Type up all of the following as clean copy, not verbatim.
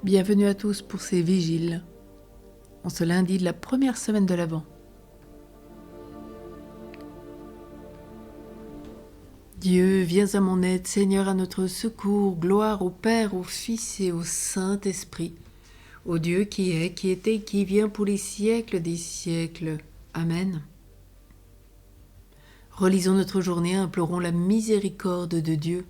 Bienvenue à tous pour ces vigiles, en ce lundi de la première semaine de l'Avent. Dieu, viens à mon aide, Seigneur, à notre secours, gloire au Père, au Fils et au Saint-Esprit, au Dieu qui est, qui était et qui vient pour les siècles des siècles. Amen. Relisons notre journée, implorons la miséricorde de Dieu.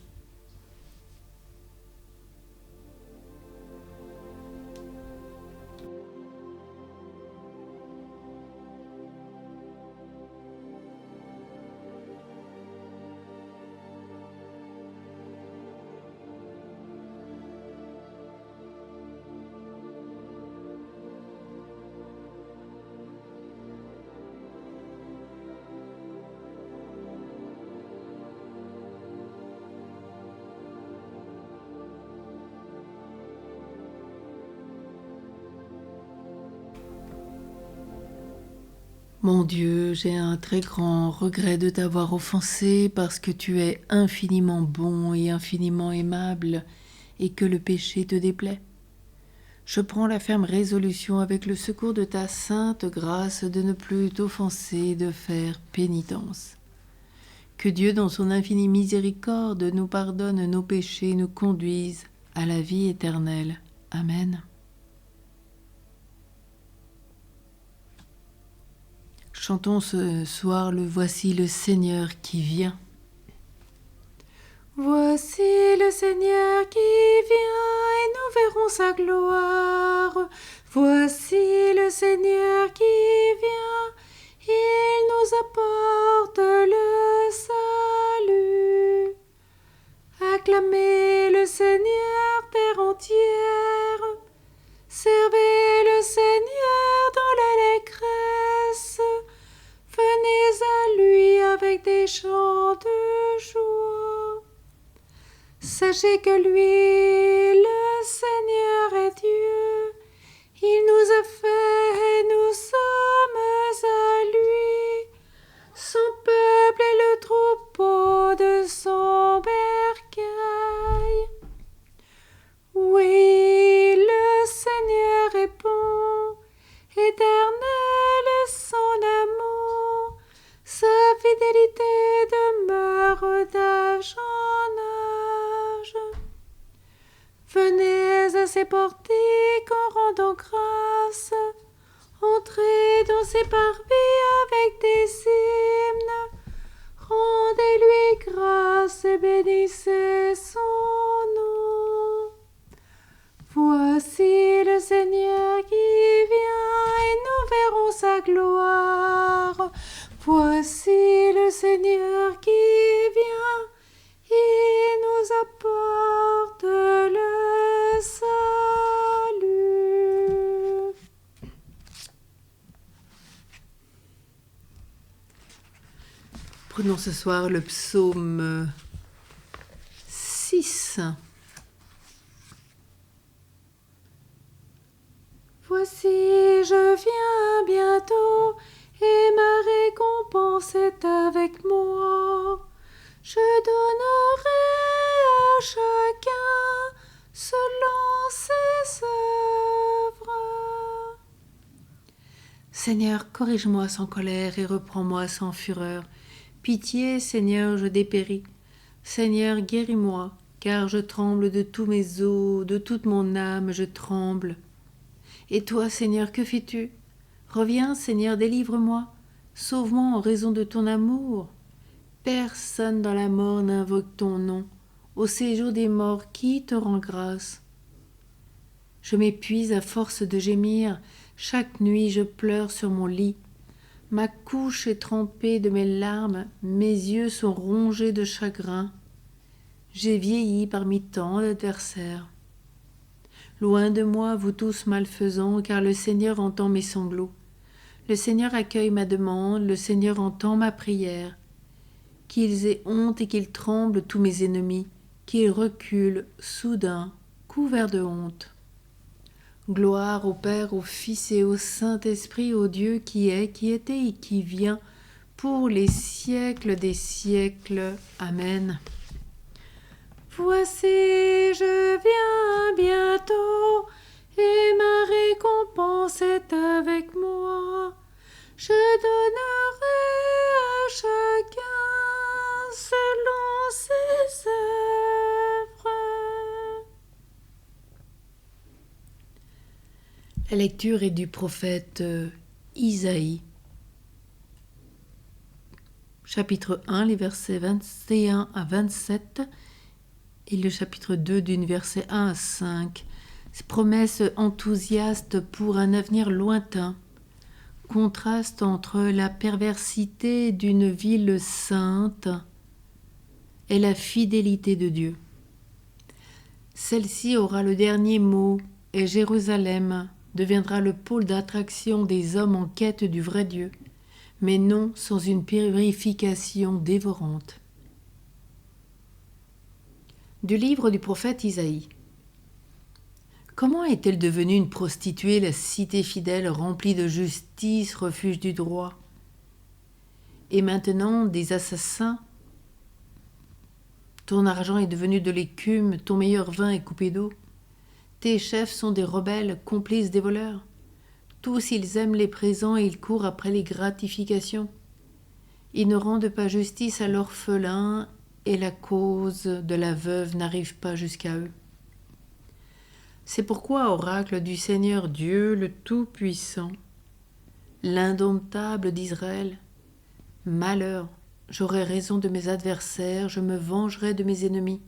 Mon Dieu, j'ai un très grand regret de t'avoir offensé parce que tu es infiniment bon et infiniment aimable et que le péché te déplaît. Je prends la ferme résolution avec le secours de ta sainte grâce de ne plus t'offenser, de faire pénitence. Que Dieu, dans son infinie miséricorde, nous pardonne nos péchés et nous conduise à la vie éternelle. Amen. Chantons ce soir le Voici le Seigneur qui vient. Voici le Seigneur qui vient et nous verrons sa gloire. Voici le Seigneur qui vient, il nous apporte le salut. Acclamez le Seigneur, terre entière. Servez le Seigneur dans l'allégresse. Venez à lui avec des chants de joie. Sachez que lui, le Seigneur, est Dieu. Il nous a fait et nous sommes à lui. Son peuple est le troupeau de son bercail. Oui, le Seigneur est bon, éternel est son amour. Sa fidélité demeure d'âge en âge. Venez à ses portiques en rendant grâce. Entrez dans ses parvis avec des hymnes. Rendez-lui grâce et bénissez son nom. Voici le Seigneur qui vient et nous verrons sa gloire. Voici le Seigneur qui vient, il nous apporte le salut. Prenons ce soir le psaume 6. Voici, je viens bientôt, et ma récompense est avec moi. Je donnerai à chacun selon ses œuvres. Seigneur, corrige-moi sans colère et reprends-moi sans fureur. Pitié, Seigneur, je dépéris. Seigneur, guéris-moi, car je tremble de tous mes os, de toute mon âme, je tremble. Et toi, Seigneur, que fais-tu ? Reviens, Seigneur, délivre-moi. Sauve-moi en raison de ton amour. Personne dans la mort n'invoque ton nom. Au séjour des morts, qui te rend grâce ? Je m'épuise à force de gémir. Chaque nuit, je pleure sur mon lit. Ma couche est trempée de mes larmes. Mes yeux sont rongés de chagrin. J'ai vieilli parmi tant d'adversaires. Loin de moi, vous tous malfaisants, car le Seigneur entend mes sanglots. Le Seigneur accueille ma demande, le Seigneur entend ma prière. Qu'ils aient honte et qu'ils tremblent tous mes ennemis, qu'ils reculent, soudain, couverts de honte. Gloire au Père, au Fils et au Saint-Esprit, au Dieu qui est, qui était et qui vient, pour les siècles des siècles. Amen. Voici, je viens bientôt, et ma récompense est avec moi. Je donnerai à chacun selon ses œuvres. La lecture est du prophète Isaïe. Chapitre 1, les versets 21 à 27 et le chapitre 2 du verset 1 à 5. Ces promesses enthousiastes pour un avenir lointain. Contraste entre la perversité d'une ville sainte et la fidélité de Dieu. Celle-ci aura le dernier mot et Jérusalem deviendra le pôle d'attraction des hommes en quête du vrai Dieu, mais non sans une purification dévorante. Du livre du prophète Isaïe. Comment est-elle devenue une prostituée, la cité fidèle remplie de justice, refuge du droit? Et maintenant des assassins? Ton argent est devenu de l'écume, ton meilleur vin est coupé d'eau. Tes chefs sont des rebelles, complices des voleurs. Tous ils aiment les présents et ils courent après les gratifications. Ils ne rendent pas justice à l'orphelin et la cause de la veuve n'arrive pas jusqu'à eux. C'est pourquoi, oracle du Seigneur Dieu le Tout-Puissant, l'indomptable d'Israël, malheur, j'aurai raison de mes adversaires, je me vengerai de mes ennemis.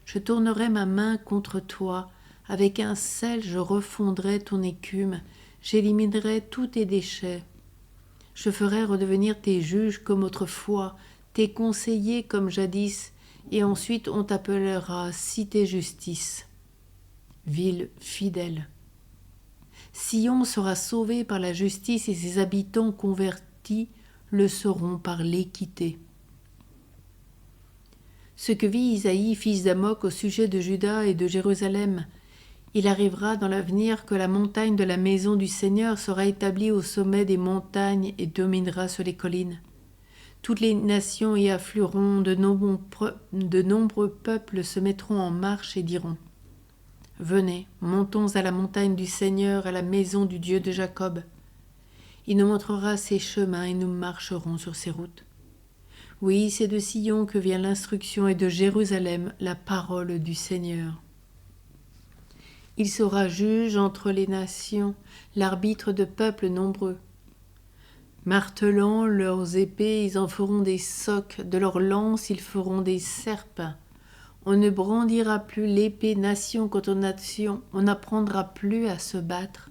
Je tournerai ma main contre toi, avec un sel je refondrai ton écume, j'éliminerai tous tes déchets. Je ferai redevenir tes juges comme autrefois, tes conseillers comme jadis, et ensuite on t'appellera cité justice. Ville fidèle. Sion sera sauvé par la justice et ses habitants convertis le seront par l'équité. Ce que vit Isaïe, fils d'Amok, au sujet de Juda et de Jérusalem, il arrivera dans l'avenir que la montagne de la maison du Seigneur sera établie au sommet des montagnes et dominera sur les collines. Toutes les nations y afflueront, de nombreux peuples se mettront en marche et diront: Venez, montons à la montagne du Seigneur, à la maison du Dieu de Jacob. Il nous montrera ses chemins et nous marcherons sur ses routes. Oui, c'est de Sion que vient l'instruction et de Jérusalem la parole du Seigneur. Il sera juge entre les nations, l'arbitre de peuples nombreux. Martelant leurs épées, ils en feront des socs, de leurs lances, ils feront des serpes. On ne brandira plus l'épée nation contre nation, on n'apprendra plus à se battre.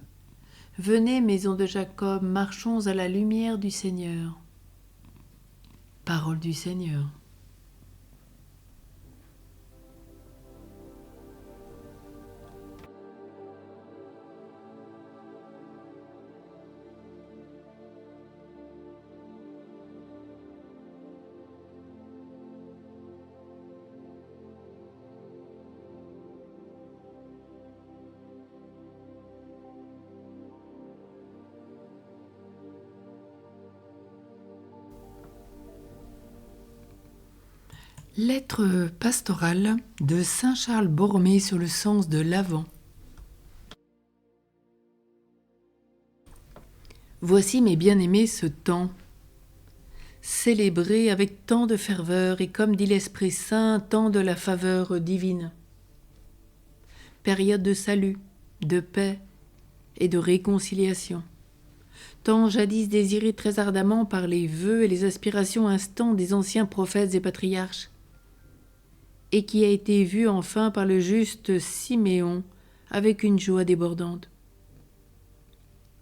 Venez, maison de Jacob, marchons à la lumière du Seigneur. Parole du Seigneur. Lettre pastorale de saint Charles Borromée sur le sens de l'Avent. Voici, mes bien-aimés, ce temps, célébré avec tant de ferveur et comme dit l'Esprit Saint, tant de la faveur divine. Période de salut, de paix et de réconciliation. Temps jadis désiré très ardemment par les vœux et les aspirations instants des anciens prophètes et patriarches, et qui a été vu enfin par le juste Siméon avec une joie débordante.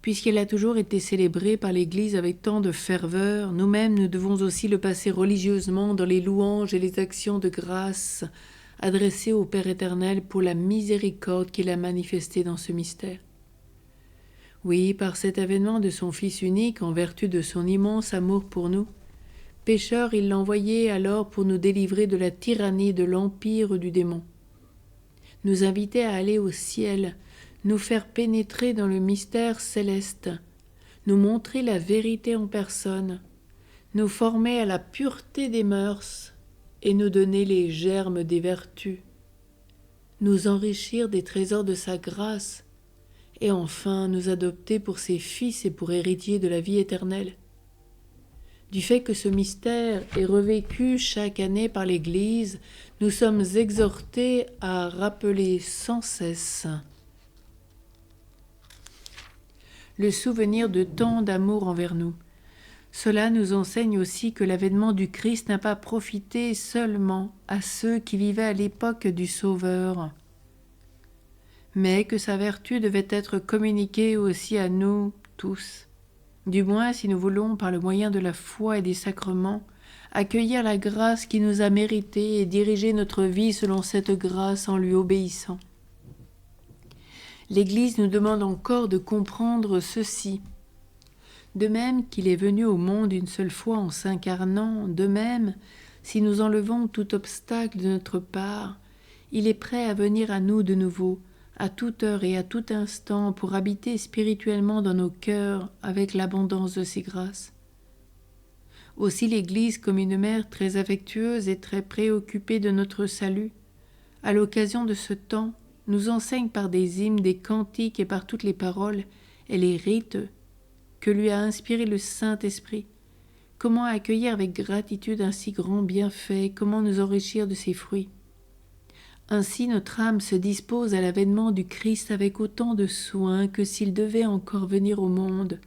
Puisqu'elle a toujours été célébrée par l'Église avec tant de ferveur, nous-mêmes nous devons aussi le passer religieusement dans les louanges et les actions de grâce adressées au Père éternel pour la miséricorde qu'il a manifestée dans ce mystère. Oui, par cet avènement de son Fils unique, en vertu de son immense amour pour nous, pécheurs, il l'a envoyé alors pour nous délivrer de la tyrannie de l'empire du démon, nous inviter à aller au ciel, nous faire pénétrer dans le mystère céleste, nous montrer la vérité en personne, nous former à la pureté des mœurs et nous donner les germes des vertus, nous enrichir des trésors de sa grâce, et enfin nous adopter pour ses fils et pour héritiers de la vie éternelle. Du fait que ce mystère est revécu chaque année par l'Église, nous sommes exhortés à rappeler sans cesse le souvenir de tant d'amour envers nous. Cela nous enseigne aussi que l'avènement du Christ n'a pas profité seulement à ceux qui vivaient à l'époque du Sauveur, mais que sa vertu devait être communiquée aussi à nous tous. Du moins, si nous voulons, par le moyen de la foi et des sacrements, accueillir la grâce qui nous a méritée et diriger notre vie selon cette grâce en lui obéissant. L'Église nous demande encore de comprendre ceci. De même qu'il est venu au monde une seule fois en s'incarnant, de même, si nous enlevons tout obstacle de notre part, il est prêt à venir à nous de nouveau, à toute heure et à tout instant, pour habiter spirituellement dans nos cœurs avec l'abondance de ses grâces. Aussi l'Église, comme une mère très affectueuse et très préoccupée de notre salut, à l'occasion de ce temps, nous enseigne par des hymnes, des cantiques et par toutes les paroles et les rites que lui a inspiré le Saint-Esprit, comment accueillir avec gratitude un si grand bienfait, comment nous enrichir de ses fruits. Ainsi notre âme se dispose à l'avènement du Christ avec autant de soin que s'il devait encore venir au monde,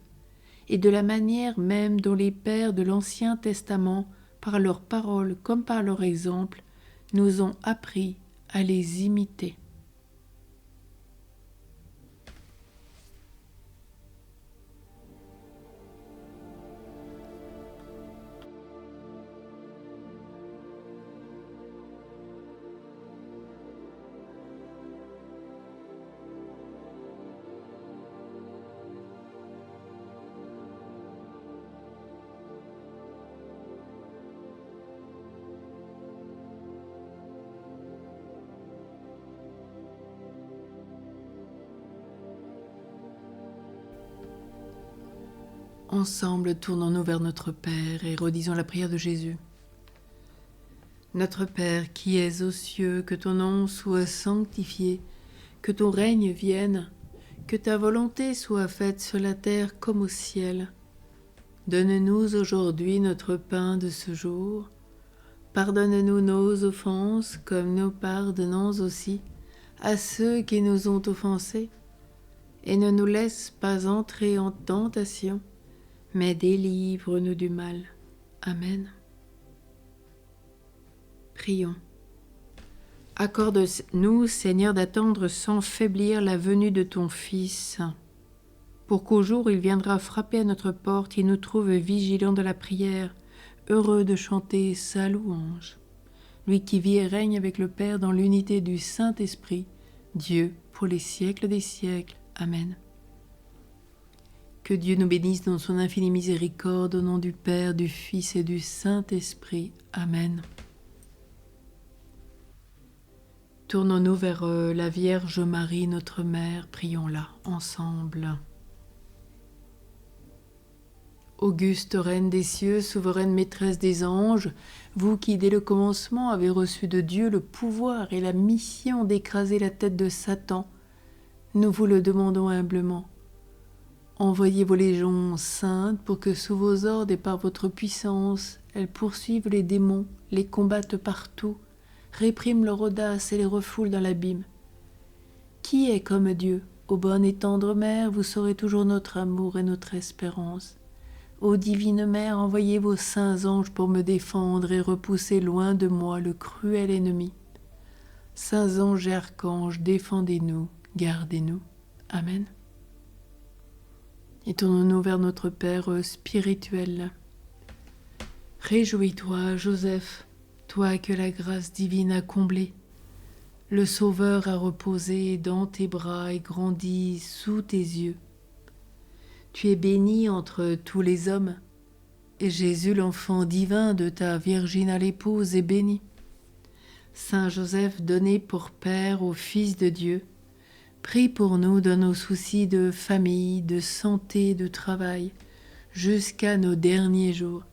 et de la manière même dont les pères de l'Ancien Testament, par leurs paroles comme par leur exemple, nous ont appris à les imiter. Ensemble, tournons-nous vers notre Père et redisons la prière de Jésus. Notre Père qui es aux cieux, que ton nom soit sanctifié, que ton règne vienne, que ta volonté soit faite sur la terre comme au ciel. Donne-nous aujourd'hui notre pain de ce jour. Pardonne-nous nos offenses comme nous pardonnons aussi à ceux qui nous ont offensés. Et ne nous laisse pas entrer en tentation, mais délivre-nous du mal. Amen. Prions. Accorde-nous, Seigneur, d'attendre sans faiblir la venue de ton Fils, pour qu'au jour où il viendra frapper à notre porte, il nous trouve vigilants de la prière, heureux de chanter sa louange. Lui qui vit et règne avec le Père dans l'unité du Saint-Esprit, Dieu pour les siècles des siècles. Amen. Que Dieu nous bénisse dans son infinie miséricorde, au nom du Père, du Fils et du Saint-Esprit. Amen. Tournons-nous vers la Vierge Marie, notre Mère, prions-la ensemble. Auguste Reine des cieux, souveraine maîtresse des anges, vous qui dès le commencement avez reçu de Dieu le pouvoir et la mission d'écraser la tête de Satan, nous vous le demandons humblement. Envoyez vos légions saintes pour que sous vos ordres et par votre puissance, elles poursuivent les démons, les combattent partout, répriment leur audace et les refoulent dans l'abîme. Qui est comme Dieu? Ô bonne et tendre Mère, vous serez toujours notre amour et notre espérance. Ô divine Mère, envoyez vos saints anges pour me défendre et repousser loin de moi le cruel ennemi. Saints anges et archanges, défendez-nous, gardez-nous. Amen. Et tournons-nous vers notre Père spirituel. Réjouis-toi, Joseph, toi que la grâce divine a comblé. Le Sauveur a reposé dans tes bras et grandi sous tes yeux. Tu es béni entre tous les hommes, et Jésus, l'enfant divin de ta virginale épouse, est béni. Saint Joseph, donné pour Père au Fils de Dieu, prie pour nous dans nos soucis de famille, de santé, de travail, jusqu'à nos derniers jours,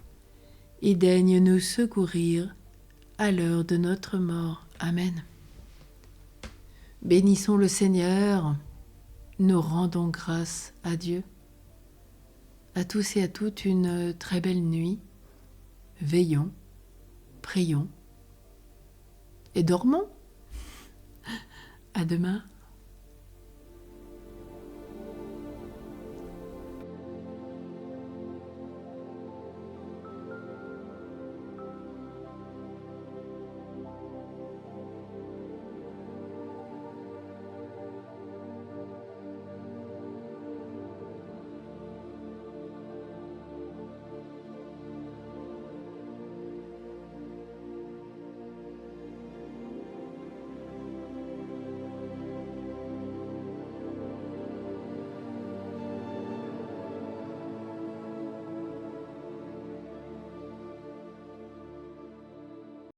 et daigne nous secourir à l'heure de notre mort. Amen. Bénissons le Seigneur. nous rendons grâce à Dieu. À tous et à toutes, une très belle nuit. Veillons, prions et dormons. À demain.